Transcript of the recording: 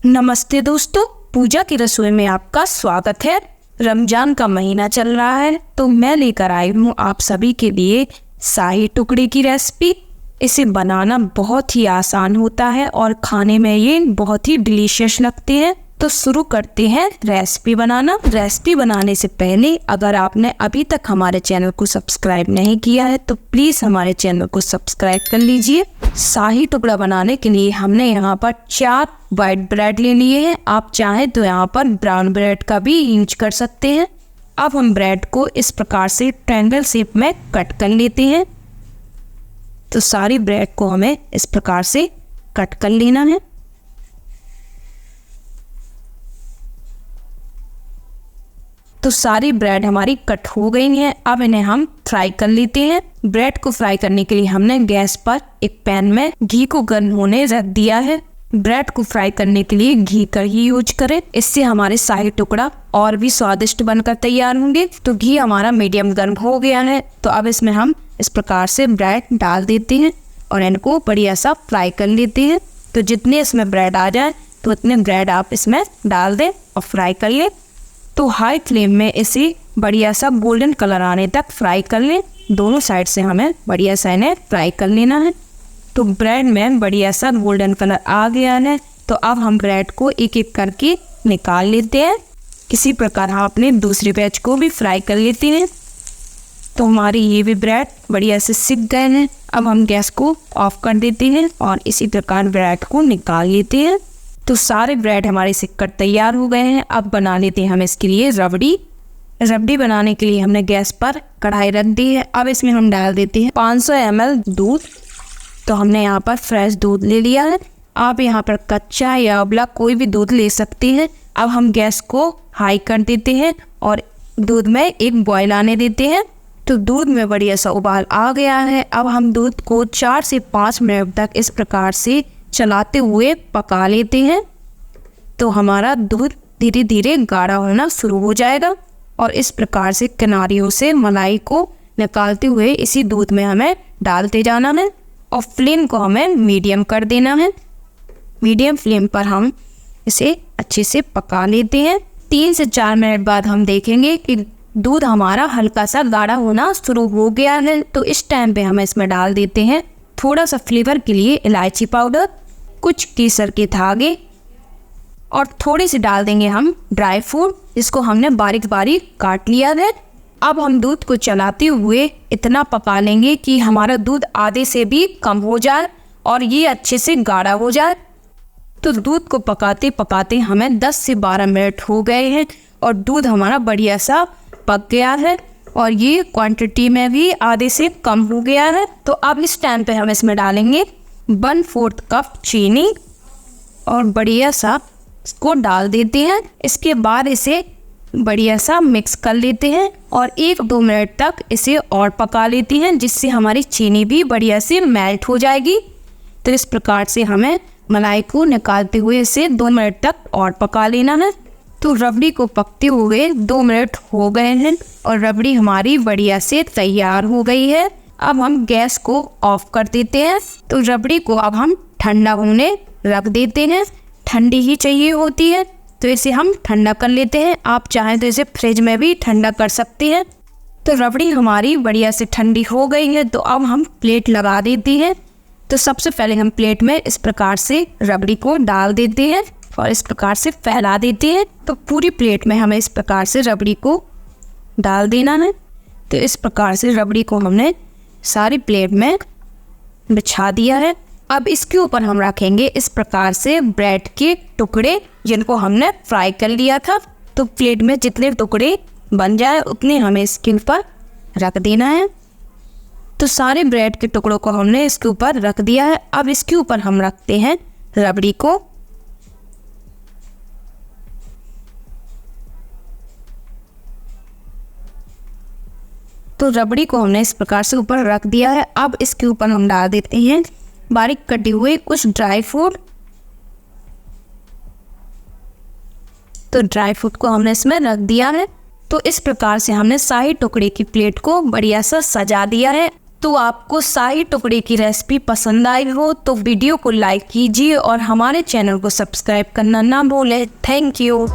नमस्ते दोस्तों, पूजा की रसोई में आपका स्वागत है। रमजान का महीना चल रहा है तो मैं लेकर आई हूँ आप सभी के लिए शाही टुकड़े की रेसिपी। इसे बनाना बहुत ही आसान होता है और खाने में ये बहुत ही डिलीशियस लगते हैं। तो शुरू करते हैं रेसिपी बनाना। रेसिपी बनाने से पहले अगर आपने अभी तक हमारे चैनल को सब्सक्राइब नहीं किया है तो प्लीज़ हमारे चैनल को सब्सक्राइब कर लीजिए। शाही टुकड़ा बनाने के लिए हमने यहाँ पर 4 वाइट ब्रेड ले लिए हैं। आप चाहें तो यहाँ पर ब्राउन ब्रेड का भी यूज कर सकते हैं। अब हम ब्रेड को इस प्रकार से ट्रायंगल शेप में कट कर लेते हैं। तो सारी ब्रेड को हमें इस प्रकार से कट कर लेना है। तो सारी ब्रेड हमारी कट हो गई हैं। अब इन्हें हम फ्राई कर लेते हैं। ब्रेड को फ्राई करने के लिए हमने गैस पर एक पैन में घी को गर्म होने रख दिया है। ब्रेड को फ्राई करने के लिए घी का ही यूज करें, इससे हमारे शाही टुकड़ा और भी स्वादिष्ट बनकर तैयार होंगे। तो घी हमारा मीडियम गर्म हो गया है। तो अब इसमें हम इस प्रकार से ब्रेड डाल देते हैं और इनको बढ़िया सा फ्राई कर लेते हैं। तो जितने इसमें ब्रेड आ जाए तो उतने ब्रेड आप इसमें डाल दें और फ्राई कर लें। तो हाई फ्लेम में इसे बढ़िया सा गोल्डन कलर आने तक फ्राई कर लें। दोनों साइड से हमें बढ़िया सा इन्हें फ्राई कर लेना है। तो ब्रेड में बढ़िया सा गोल्डन कलर आ गया है। तो अब हम ब्रेड को एक एक करके निकाल लेते हैं। इसी प्रकार हम अपने दूसरे बैच को भी फ्राई कर लेते हैं। तो हमारी ये भी ब्रेड बढ़िया से सिक गए हैं। अब हम गैस को ऑफ कर देते हैं और इसी प्रकार ब्रेड को निकाल लेते हैं। तो सारे ब्रेड हमारे सिककर तैयार हो गए हैं। अब बना लेते हैं हम इसके लिए रबड़ी। रबड़ी बनाने के लिए हमने गैस पर कढ़ाई रख दी है। अब इसमें हम डाल देते हैं 500 ml दूध। तो हमने यहाँ पर फ्रेश दूध ले लिया है। आप यहाँ पर कच्चा या उबला कोई भी दूध ले सकते हैं। अब हम गैस को हाई कर देते हैं और दूध में एक बॉयल आने देते हैं। तो दूध में बढ़िया सा उबाल आ गया है। अब हम दूध को 4 से 5 मिनट तक इस प्रकार से चलाते हुए पका लेते हैं। तो हमारा दूध धीरे धीरे गाढ़ा होना शुरू हो जाएगा और इस प्रकार से किनारियों से मलाई को निकालते हुए इसी दूध में हमें डालते जाना है और फ्लेम को हमें मीडियम कर देना है। मीडियम फ्लेम पर हम इसे अच्छे से पका लेते हैं। 3 से 4 मिनट बाद हम देखेंगे कि दूध हमारा हल्का सा गाढ़ा होना शुरू हो गया है। तो इस टाइम पे हम इसमें डाल देते हैं थोड़ा सा फ्लेवर के लिए इलायची पाउडर, कुछ केसर के धागे और थोड़ी सी डाल देंगे हम ड्राई फ्रूट, जिसको हमने बारीक बारीक काट लिया है। अब हम दूध को चलाते हुए इतना पका लेंगे कि हमारा दूध आधे से भी कम हो जाए और ये अच्छे से गाढ़ा हो जाए। तो दूध को पकाते पकाते हमें 10 से 12 मिनट हो गए हैं और दूध हमारा बढ़िया सा पक गया है और ये क्वांटिटी में भी आधे से कम हो गया है। तो अब इस टाइम पे हम इसमें डालेंगे 1/4 कप चीनी और बढ़िया सा इसको डाल देते हैं। इसके बाद इसे बढ़िया सा मिक्स कर लेते हैं और 1-2 मिनट तक इसे और पका लेते हैं, जिससे हमारी चीनी भी बढ़िया से मेल्ट हो जाएगी। तो इस प्रकार से हमें मलाई को निकालते हुए इसे 2 मिनट तक और पका लेना है। तो रबड़ी को पकते हुए 2 मिनट हो गए हैं और रबड़ी हमारी बढ़िया से तैयार हो गई है। अब हम गैस को ऑफ कर देते हैं। तो रबड़ी को अब हम ठंडा होने रख देते हैं। ठंडी ही चाहिए होती है तो इसे हम ठंडा कर लेते हैं। आप चाहें तो इसे फ्रिज में भी ठंडा कर सकते हैं। तो रबड़ी हमारी बढ़िया से ठंडी हो गई है। तो अब हम प्लेट लगा देते हैं। तो सबसे पहले हम प्लेट में इस प्रकार से रबड़ी को डाल देते हैं और इस प्रकार से फैला देते हैं। तो पूरी प्लेट में हमें इस प्रकार से रबड़ी को डाल देना है। तो इस प्रकार से रबड़ी को हमने सारी प्लेट में बिछा दिया है। अब इसके ऊपर हम रखेंगे इस प्रकार से ब्रेड के टुकड़े, जिनको हमने फ्राई कर लिया था। तो प्लेट में जितने टुकड़े बन जाए उतने हमें इसके ऊपर रख देना है। तो सारे ब्रेड के टुकड़ों को हमने इसके ऊपर रख दिया है। अब इसके ऊपर हम रखते हैं रबड़ी को। तो रबड़ी को हमने इस प्रकार से ऊपर रख दिया है। अब इसके ऊपर हम डाल देते हैं बारीक कटे हुए कुछ ड्राई फ्रूट। तो ड्राई फ्रूट को हमने इसमें रख दिया है। तो इस प्रकार से हमने शाही टुकड़े की प्लेट को बढ़िया सा सजा दिया है। तो आपको शाही टुकड़े की रेसिपी पसंद आई हो तो वीडियो को लाइक कीजिए और हमारे चैनल को सब्सक्राइब करना ना भूलें। Thank you.